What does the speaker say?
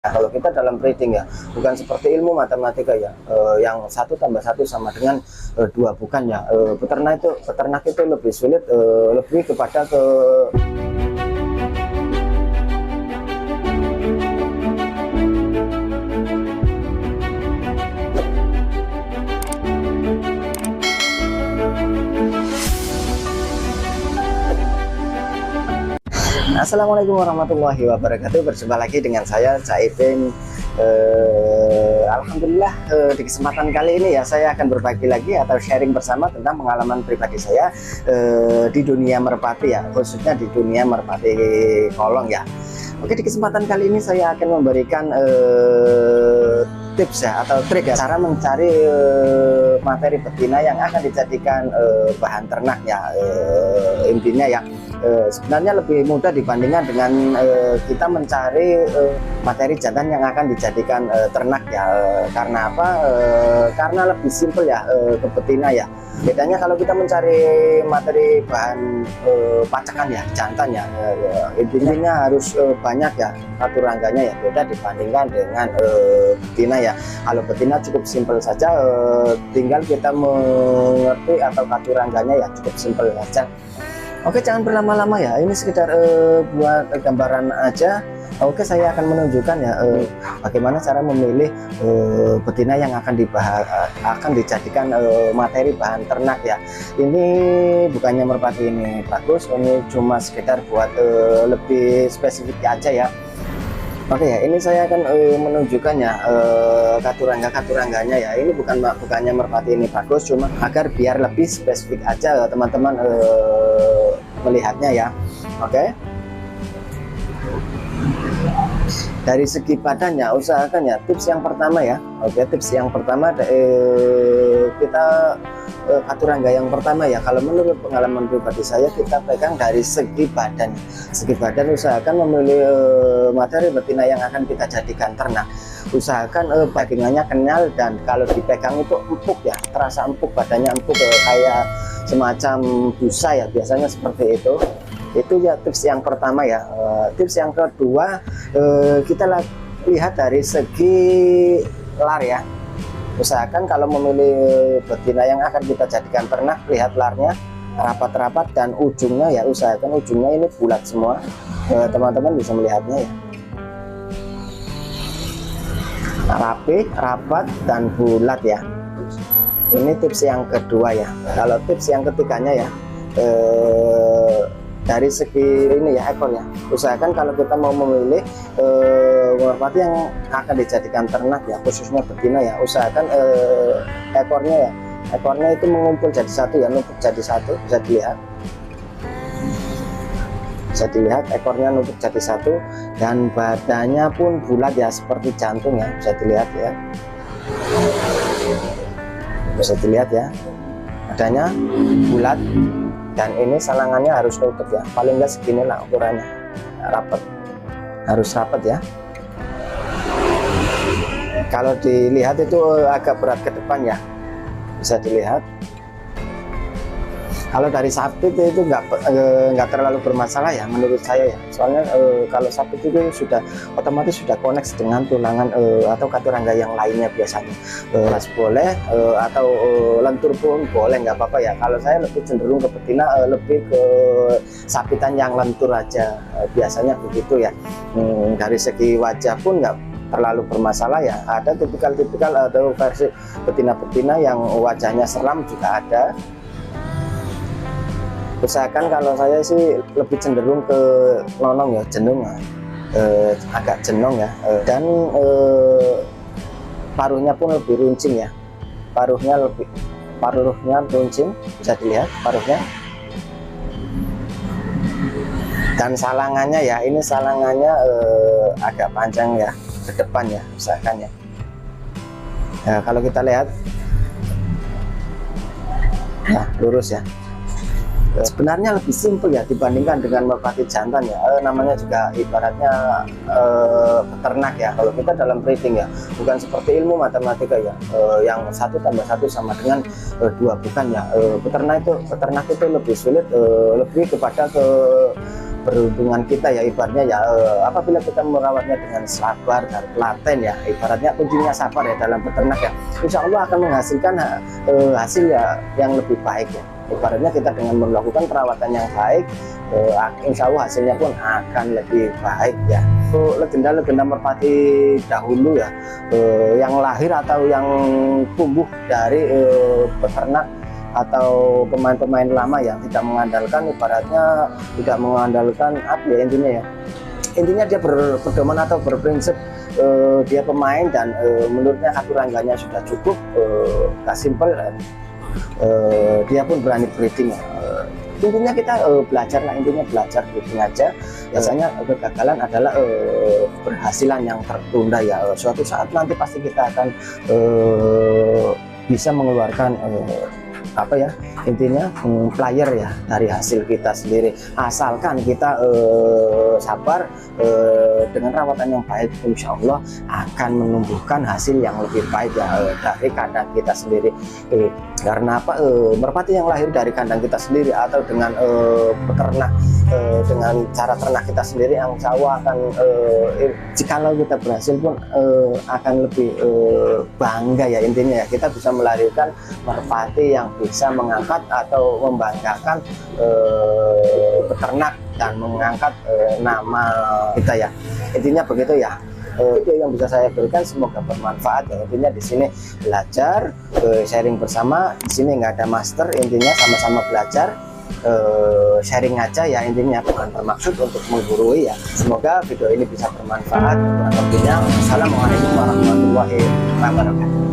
Kalau kita dalam breeding ya, bukan seperti ilmu matematika ya, yang 1+1 sama dengan 2, bukan ya. Peternak itu lebih sulit, lebih kepada ke Assalamualaikum warahmatullahi wabarakatuh. Berjumpa lagi dengan saya Cak Ipin. Alhamdulillah, di kesempatan kali ini ya saya akan berbagi lagi atau sharing bersama tentang pengalaman pribadi saya di dunia merpati ya, khususnya di dunia merpati kolong ya. Oke, di kesempatan kali ini saya akan memberikan tips ya atau trik ya, cara mencari materi betina yang akan dijadikan bahan ternak ya. Intinya ya, sebenarnya lebih mudah dibandingkan dengan kita mencari materi jantan yang akan dijadikan ternak ya. Karena apa? Karena lebih simpel ya ke betina ya. Bedanya kalau kita mencari materi bahan pacakan ya, jantan ya, intinya harus banyak ya katurangganya ya, beda dibandingkan dengan betina ya. Kalau betina cukup simpel saja, tinggal kita mengerti atau katurangganya ya, cukup simpel saja. Oke, jangan berlama-lama ya, ini sekedar buat gambaran aja. Oke, saya akan menunjukkan ya bagaimana cara memilih betina yang akan dijadikan materi bahan ternak ya. Ini bukannya merpati ini bagus, ini cuma sekedar buat lebih spesifik aja ya. Oke ya, ini saya akan menunjukkannya katurangganya ya. Ini bukannya merpati ini bagus, cuma agar biar lebih spesifik aja teman-teman melihatnya ya. Oke. Dari segi badannya, usahakan ya, tips yang pertama ya. Oke, tips yang pertama kita katurangga yang pertama ya. Kalau menurut pengalaman pribadi saya, kita pegang dari segi badan. Segi badan, usahakan memilih materi betina yang akan kita jadikan ternak. Usahakan bagingannya kenyal, dan kalau dipegang itu empuk ya, terasa empuk, badannya empuk kayak semacam busa ya, biasanya seperti itu. Itu ya tips yang pertama ya. Tips yang kedua, kita lihat dari segi lar ya. Usahakan kalau memilih betina yang akan kita jadikan ternak, lihat larnya rapat-rapat, dan ujungnya ya, usahakan ujungnya ini bulat semua. Teman-teman bisa melihatnya ya, rapi, rapat, dan bulat ya. Ini tips yang kedua ya. Kalau tips yang ketiganya ya, dari segi ini ya, ekornya, usahakan kalau kita mau memilih merpati yang akan dijadikan ternak ya, khususnya betina ya, usahakan ekornya itu mengumpul jadi satu ya, numpuk jadi satu. Bisa dilihat ekornya numpuk jadi satu, dan badannya pun bulat ya, seperti jantung ya, bisa dilihat ya, badannya bulat. Dan ini salangannya harus nutup ya, paling enggak segini lah ukurannya, rapat, harus rapat ya. Kalau dilihat itu agak berat ke depan ya, bisa dilihat. Kalau dari sapi itu nggak terlalu bermasalah ya menurut saya ya, soalnya kalau sapi itu sudah otomatis sudah connect dengan tulangan atau katurangga yang lainnya biasanya. Boleh atau lentur pun boleh, nggak apa-apa ya. Kalau saya lebih cenderung ke betina, lebih ke sapitan yang lentur aja, biasanya begitu ya. Dari segi wajah pun nggak terlalu bermasalah ya. Ada tipikal atau versi betina-betina yang wajahnya seram juga ada. Usahakan, kalau saya sih lebih cenderung ke nonong ya, jenong, agak jenong ya, dan paruhnya pun lebih runcing ya, paruhnya runcing, bisa dilihat paruhnya. Dan salangannya ya, ini salangannya agak panjang ya ke depan ya, usahakan ya. Nah, kalau kita lihat, nah lurus ya. Sebenarnya lebih simpel ya dibandingkan dengan merpati jantan ya. Namanya juga ibaratnya peternak ya. Kalau kita dalam breeding ya, bukan seperti ilmu matematika ya, yang 1+1 sama dengan 2, bukan ya. Peternak itu lebih sulit, lebih kepada ke keberuntungan kita ya, ibaratnya ya apabila kita merawatnya dengan sabar dan telaten ya, ibaratnya kuncinya sabar ya dalam peternak ya, insya Allah akan menghasilkan hasil ya yang lebih baik ya. Ibaratnya kita dengan melakukan perawatan yang baik, insya Allah hasilnya pun akan lebih baik ya. Legenda-legenda merpati dahulu ya, yang lahir atau yang tumbuh dari peternak atau pemain-pemain lama yang tidak mengandalkan, ibaratnya tidak mengandalkan apa ya, intinya dia berpedoman atau berprinsip dia pemain dan menurutnya aturannya sudah cukup, gak simple, dia pun berani breeding ya. Intinya kita belajar lah, intinya belajar breeding aja. Biasanya kegagalan adalah berhasilan yang tertunda ya. Suatu saat nanti pasti kita akan bisa mengeluarkan apa ya, intinya player ya dari hasil kita sendiri, asalkan kita sabar dengan rawatan yang baik, insya Allah akan menumbuhkan hasil yang lebih baik ya dari kandang kita sendiri. Karena apa, merpati yang lahir dari kandang kita sendiri atau dengan peternak dengan cara ternak kita sendiri, yang insya Allah akan jikalau kita berhasil pun akan lebih bangga ya. Intinya ya kita bisa melahirkan merpati yang bisa mengangkat atau membanggakan peternak dan mengangkat nama kita ya. Intinya begitu ya. Itu yang bisa saya berikan, semoga bermanfaat ya. Intinya di sini belajar, sharing bersama. Di sini nggak ada master, intinya sama-sama belajar, sharing aja ya. Intinya bukan bermaksud untuk menggurui ya. Semoga video ini bisa bermanfaat. Kurang lebihnya, assalamualaikum warahmatullahi wabarakatuh.